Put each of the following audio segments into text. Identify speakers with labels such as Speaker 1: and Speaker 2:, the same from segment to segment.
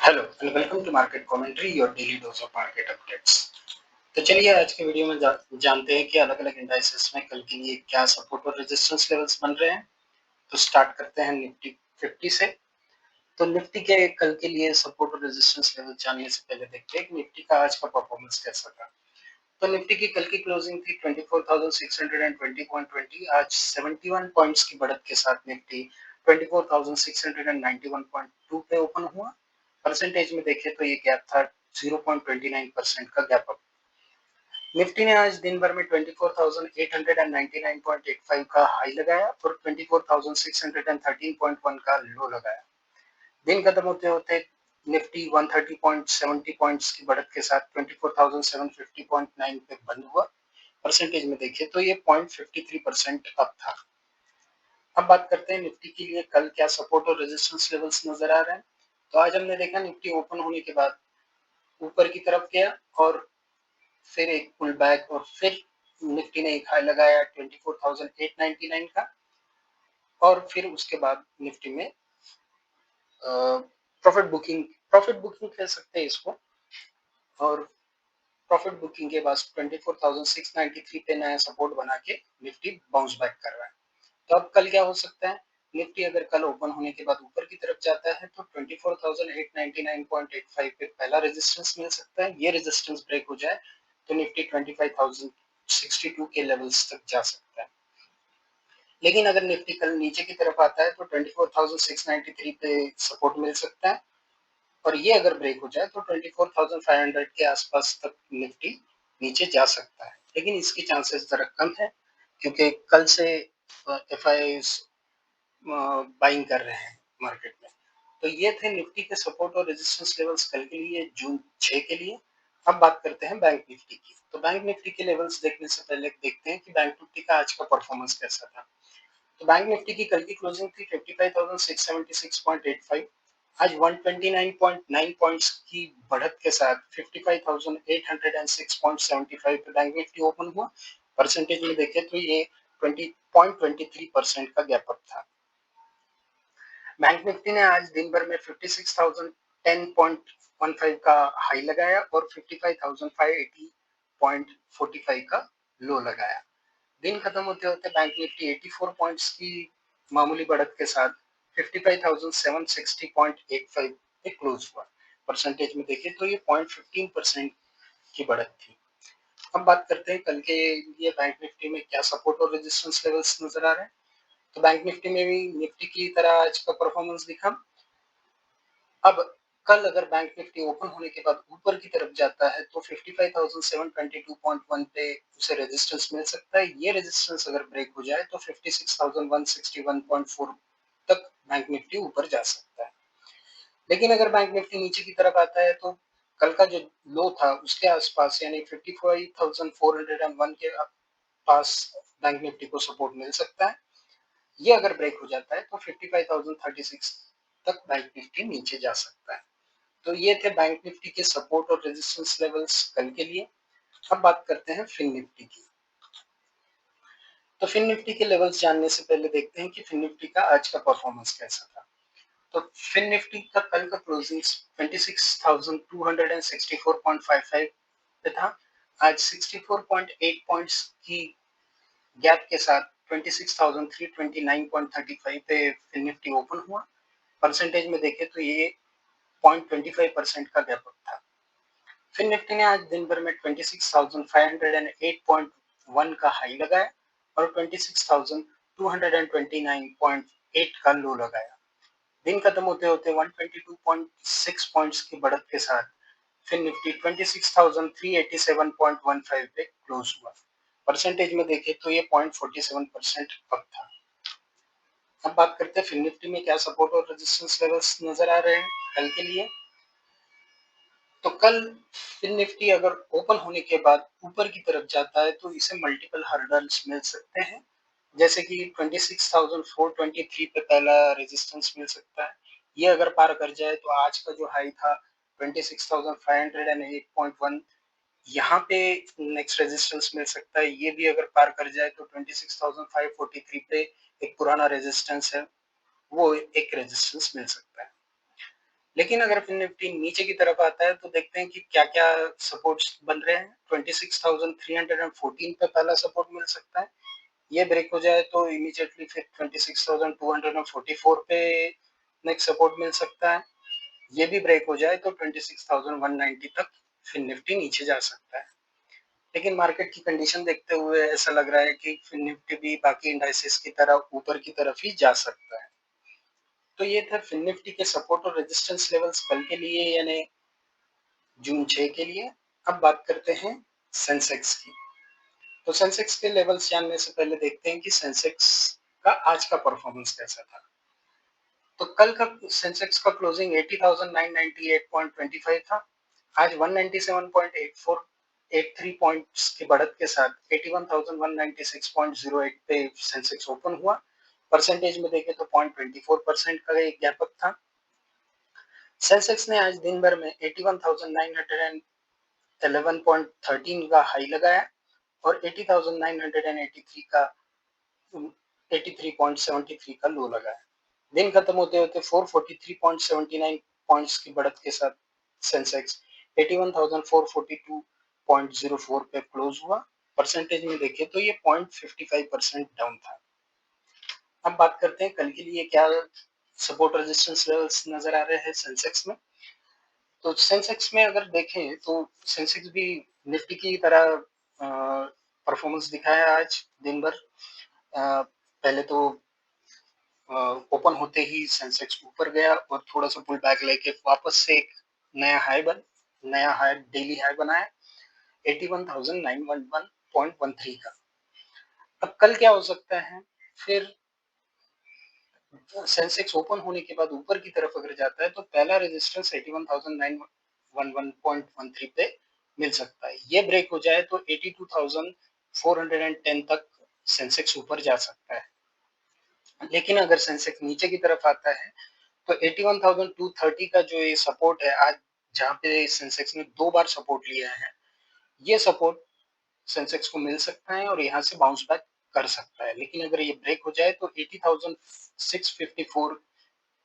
Speaker 1: Hello and welcome to market commentary your daily dose of market updates. तो चलिए आज के वीडियो में जानते हैं कि अलग अलग इंडाइसेस में कल के लिए क्या सपोर्ट और रेजिस्टेंस लेवल्स बन रहे हैं। तो स्टार्ट करते हैं निफ्टी 50 से। तो निफ्टी के कल के लिए सपोर्ट और रेजिस्टेंस लेवल जानने से पहले देखते हैं कि निफ्टी का आज का परफॉर्मेंस कैसा था। तो निफ्टी की कल की क्लोजिंग थी 24,620.20। आज 71 पॉइंट्स की बढ़त के साथ निफ्टी 24,691.2 पे ओपन हुआ। परसेंटेज में देखें तो ये गैप था 0.29% का गैप अप। निफ्टी ने आज दिन भर में 24,899.85 का हाई लगाया और 24,613.1 का लो लगाया। दिन खत्म होते होते निफ्टी 130.70 पॉइंट्स की बढ़त के साथ 24,750.9 पे बंद हुआ। परसेंटेज में देखें तो ये 0.53% अप था। अब बात करते हैं निफ्टी के लिए कल क्या सपोर्ट और रेजिस्टेंस लेवल्स नजर आ रहे हैं। तो आज हमने देखा निफ्टी ओपन होने के बाद ऊपर की तरफ गया और फिर एक पुल बैक और फिर निफ्टी ने एक हाई लगाया 24,899 का और फिर उसके बाद निफ्टी में प्रॉफिट बुकिंग कह सकते हैं इसको। और प्रॉफिट बुकिंग के बाद 24,693 पे नया सपोर्ट बना के निफ्टी बाउंस बैक कर रहा है। तो अब कल क्या हो सकता है, निफ्टी अगर कल ओपन होने के बाद ऊपर की तरफ जाता है तो 24,899.85 पे पहला रेजिस्टेंस मिल सकता है। ये रेजिस्टेंस ब्रेक हो जाए तो निफ्टी 25,062 के लेवल्स तक जा सकता है। लेकिन अगर निफ्टी कल नीचे की तरफ आता है तो 24,693 पे सपोर्ट मिल सकता है और ये अगर ब्रेक हो जाए तो 24,500 के आसपास तक निफ्टी नीचे जा सकता है। लेकिन इसके चांसेस जरा कम है क्योंकि कल से एफआई बाइंग कर रहे हैं मार्केट में। तो ये थे निफ्टी के सपोर्ट और रेजिस्टेंस लेवल्स कल के लिए जून 6 के लिए। अब बात करते हैं बैंक निफ्टी की। तो बैंक निफ्टी के लेवल्स देखने से पहले देखते हैं कि बैंक निफ्टी का आज का परफॉर्मेंस कैसा था। तो बैंक निफ्टी की कल की क्लोजिंग थी 55,676.85। आज 129.9 पॉइंट्स की बढ़त के साथ 55,806.75 पे बैंक निफ्टी ओपन हुआ। परसेंटेज में देखें तो ये 20.23% का गैप अप था। बैंक निफ्टी ने आज दिन भर में 56,010.15 का हाई लगाया और 55,580.45 का लो लगाया। दिन खत्म होते होते बैंक निफ्टी 84 पॉइंट्स की मामूली बढ़त के साथ 55,760.85 पे क्लोज हुआ। परसेंटेज में देखें तो ये 0.15% की बढ़त थी। अब बात करते हैं कल के लिए बैंक निफ्टी में क्या सपोर्ट और रेजिस्टेंस लेवल्स नजर आ रहे हैं। तो बैंक निफ्टी में भी निफ्टी की तरह आज का परफॉर्मेंस दिखा। अब कल अगर बैंक निफ्टी ओपन होने के बाद ऊपर की तरफ जाता है तो 55,722.1 पे उसे रेजिस्टेंस मिल सकता है। ये रेजिस्टेंस अगर ब्रेक हो जाए तो 56,161.4 तक बैंक निफ्टी ऊपर जा सकता है। लेकिन अगर बैंक निफ्टी नीचे की तरफ आता है तो कल का जो लो था उसके आसपास यानी 55,401 के पास बैंक निफ्टी को सपोर्ट मिल सकता है। ये अगर ब्रेक हो जाता है तो 55,036 तक बैंक निफ्टी नीचे जा सकता है। तो ये थे बैंक निफ्टी के सपोर्ट और रेजिस्टेंस लेवल्स कल के लिए। अब बात करते हैं फिन निफ्टी की। तो फिन निफ्टी के लेवल्स जानने से पहले देखते हैं कि फिन निफ्टी का आज का परफॉर्मेंस कैसा था। तो फिन निफ्टी का कल का क्लोजिंग 26,264.55 पे था। आज 64.8 पॉइंट्स की गैप के साथ 26,329.35 पे फिन निफ्टी ओपन हुआ। परसेंटेज में देखें तो ये 0.25% का गैप अप था। फिन निफ्टी ने आज दिन भर में 26,508.1 का हाई लगाया और 26,229.8 का लो लगाया। दिन खत्म होते होते 122.6 पॉइंट्स की बढ़त के साथ फिन निफ्टी 26,387.15 पे क्लोज हुआ। परसेंटेज में देखें तो ये 0.47% अप था। अब बात करते हैं फिन निफ्टी में क्या सपोर्ट और रेजिस्टेंस लेवल्स नजर आ रहे हैं कल के लिए। तो कल फिन निफ्टी अगर ओपन होने के बाद ऊपर की तरफ जाता है तो इसे मल्टीपल हर्डल्स मिल सकते हैं, जैसे कि 26,423 पे पहला रेजिस्टेंस मिल सकता है। ये अगर पार कर जाए तो आज का जो हाई था 26,508.1 यहाँ पे नेक्स्ट रेजिस्टेंस मिल सकता है। ये भी अगर पार कर जाए तो 26,543 पे एक पुराना रेजिस्टेंस है, वो एक रेजिस्टेंस मिल सकता है। लेकिन अगर फिन निफ्टी नीचे की तरफ आता है तो देखते हैं कि क्या क्या सपोर्ट्स बन रहे हैं। 26,314 पे पहला सपोर्ट मिल सकता है, ये ब्रेक हो जाए तो इमीडिएटली फिर 26,244 पे नेक्स्ट सपोर्ट मिल सकता है, ये भी ब्रेक हो जाए तो 26,190 तक फिन निफ्टी नीचे जा सकता है। लेकिन मार्केट की कंडीशन देखते हुए ऐसा लग रहा है कि फिन निफ्टी भी बाकी इंडाइसेस की तरह ऊपर की तरफ ही जा सकता है। तो ये था फिन निफ्टी के सपोर्ट और रेजिस्टेंस लेवल्स कल के लिए यानी जून 6 के लिए। अब बात करते हैं सेंसेक्स की। तो सेंसेक्स के लेवल्स जानने से पहले देखते हैं कि सेंसेक्स का आज का परफॉर्मेंस कैसा था। तो कल का सेंसेक्स का क्लोजिंग 80,998.25 था। आज 197.83 पॉइंट्स की बढ़त के साथ 81,196.08 पे सेंसेक्स ओपन हुआ। परसेंटेज में देखें तो 0.24% का एक गैप अप था। सेंसेक्स ने आज दिन भर में 81,911.13 का हाई लगाया और 80,983 का 83.73 का लो लगाया। दिन खत्म होते होते 443.79 पॉइंट्स की बढ़त के साथ सेंसेक्स 81,442.04 पे क्लोज हुआ। परसेंटेज में देखें तो ये 0.55% डाउन था। अब बात करते हैं कल के लिए क्या सपोर्ट रेजिस्टेंस लेवल्स नजर आ रहे हैं सेंसेक्स में। तो सेंसेक्स में अगर देखें तो सेंसेक्स भी निफ्टी की तरह परफॉर्मेंस दिखाया आज दिन भर। पहले तो ओपन होते ही सेंसेक्स ऊपर गया और थोड़ा सा पुल बैक लेके वापस से एक नया हाई डेली हाई बनाया 81,911.13 का। अब कल क्या हो सकता है, फिर सेंसेक्स ओपन होने के बाद ऊपर की तरफ अगर जाता है तो पहला रेजिस्टेंस 81,911.13 पे मिल सकता है, ये ब्रेक हो जाए तो 82,410 तक सेंसेक्स ऊपर जा सकता है। लेकिन अगर सेंसेक्स नीचे की तरफ आता है तो 81,230 का जो ये सपोर्ट है आज, जहां पे सेंसेक्स ने 2 बार सपोर्ट लिया है, ये सपोर्ट सेंसेक्स को मिल सकता है और यहाँ से बाउंस बैक कर सकता है। लेकिन अगर ये ब्रेक हो जाए तो 80,654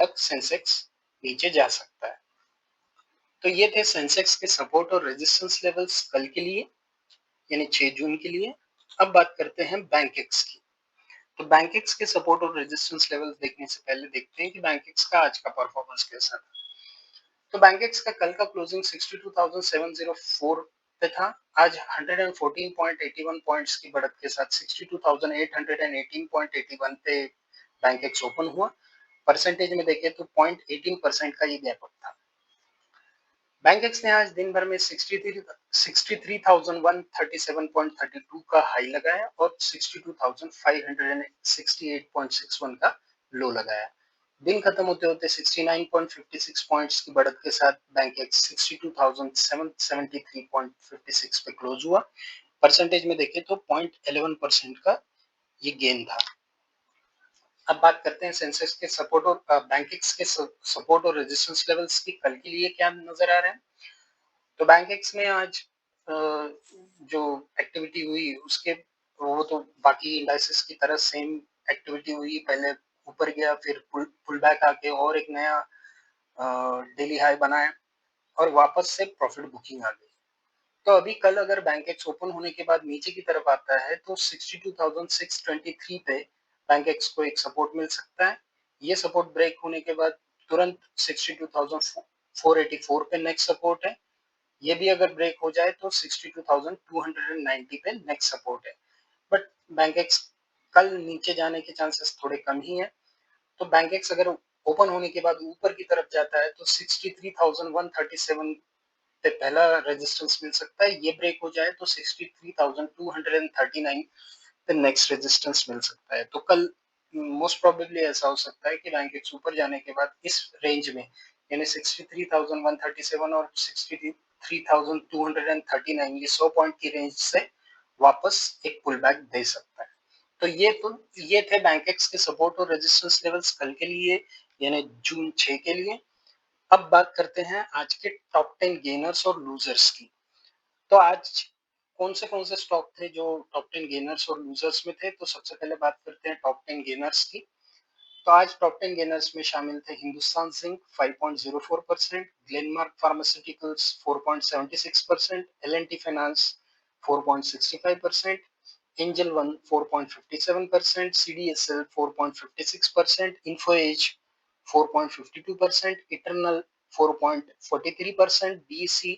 Speaker 1: तक सेंसेक्स नीचे जा सकता है। तो ये थे सेंसेक्स के सपोर्ट और रेजिस्टेंस लेवल्स कल के लिए यानी 6 जून के लिए। अब बात करते हैं बैंकेक्स की। तो बैंकेक्स के सपोर्ट और रेजिस्टेंस लेवल्स देखने से पहले देखते हैं कि बैंकेक्स का आज का परफॉर्मेंस कैसा था। तो बैंकेक्स का कल का क्लोजिंग 62,704 पे था। आज 114.81 पॉइंट्स की बढ़त के साथ 62,818.81 पे बैंकेक्स ओपन हुआ। परसेंटेज में देखें तो 0.18% का ये गैप अप था। बैंकेक्स ने आज दिन भर में 63,137.32 का हाई लगाया और 62,568.61 का लो लगाया। दिन खत्म होते होते 69.56 पॉइंट्स की बढ़त के साथ बैंकेक्स 62,773.56 पे क्लोज हुआ। परसेंटेज में देखें तो 0.11% का ये गेन था। अब बात करते हैं सेंसेक्स के सपोर्ट और बैंकेक्स के सपोर्ट और रेजिस्टेंस लेवल्स की कल के लिए क्या नजर आ रहे हैं। तो बैंकेक्स में आज जो एक्टिविटी हुई उसके वो तो बाकी इंडाइसेस की तरह सेम एक्टिविटी हुई। पहले ऊपर गया, फिर पुल बैक आके और एक नया डेली हाई बनाया और वापस से प्रॉफिट बुकिंग आ गई। तो अभी कल अगर बैंकेक्स ओपन होने के बाद नीचे की तरफ आता है तो 62,623 पे बैंकेक्स को एक सपोर्ट मिल सकता है। ये सपोर्ट ब्रेक होने के बाद तुरंत 62,484 पे नेक्स्ट सपोर्ट है। ये भी अगर ब्रेक हो जाए तो 62,290 पे नेक्स्ट सपोर्ट है। बट बैंकेक्स कल नीचे जाने के चांसेस थोड़े कम ही है। तो बैंकेक्स अगर ओपन होने के बाद ऊपर की तरफ जाता है तो 63,137 पे पहला रेजिस्टेंस मिल सकता है, ये ब्रेक हो जाए तो 63,239 पे नेक्स्ट रेजिस्टेंस मिल सकता है। तो कल मोस्ट प्रोबेबली ऐसा हो सकता है कि बैंकेक्स ऊपर जाने के बाद इस रेंज में यानी 63,137 और 63,239 ये 100 पॉइंट की रेंज से वापस एक पुल बैक दे सकता है। तो ये थे बैंकेक्स के सपोर्ट और रेजिस्टेंस लेवल्स कल के लिए यानी जून 6 के लिए। अब बात करते हैं आज के टॉप 10 गेनर्स और लूजर्स की। तो आज कौन से स्टॉक थे जो टॉप 10 गेनर्स और लूजर्स में थे। तो सबसे पहले बात करते हैं टॉप 10 गेनर्स की। तो आज टॉप 10 गेनर्स में शामिल थे Hindustan zinc 5.04%, Glenmark pharmaceuticals 4.76%, L and T finance 4.65%, Angel One 4.57%, CDSL 4.56%, Info Edge 4.52%, Eternal 4.43%, BEC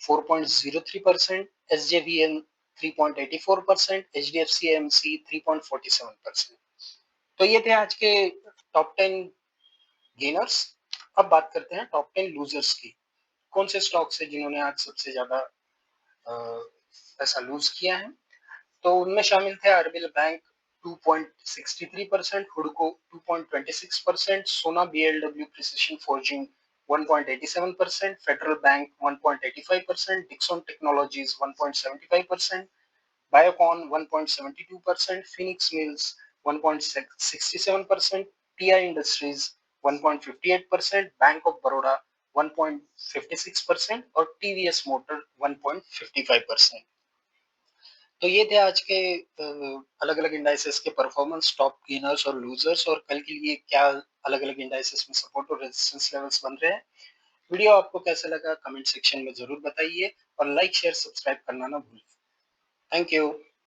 Speaker 1: 4.03%, SJVN 3.84%, HDFC AMC 3.47%। तो ये थे आज के टॉप 10 गेनर्स। अब बात करते हैं टॉप 10 लूजर्स की। कौन से स्टॉक्स है जिन्होंने आज सबसे ज्यादा पैसा लूज किया है? तो उनमें शामिल थे आरबीएल बैंक 2.63%, हुडको 2.26%, Sona BLW precision forging 1.87%, federal bank 1.85%, Dixon technologies 1.75%, Biocon 1.72%, Phoenix Mills 1.67%, TI industries 1.58%, bank of Baroda 1.56% और टीवीएस मोटर 1.55%। तो ये थे आज के अलग अलग इंडाइसेस के परफॉर्मेंस, टॉप गेनर्स और लूजर्स, और कल के लिए क्या अलग अलग इंडाइसेस में सपोर्ट और रेजिस्टेंस लेवल्स बन रहे हैं। वीडियो आपको कैसा लगा कमेंट सेक्शन में जरूर बताइए और लाइक शेयर सब्सक्राइब करना ना भूलें। Thank you.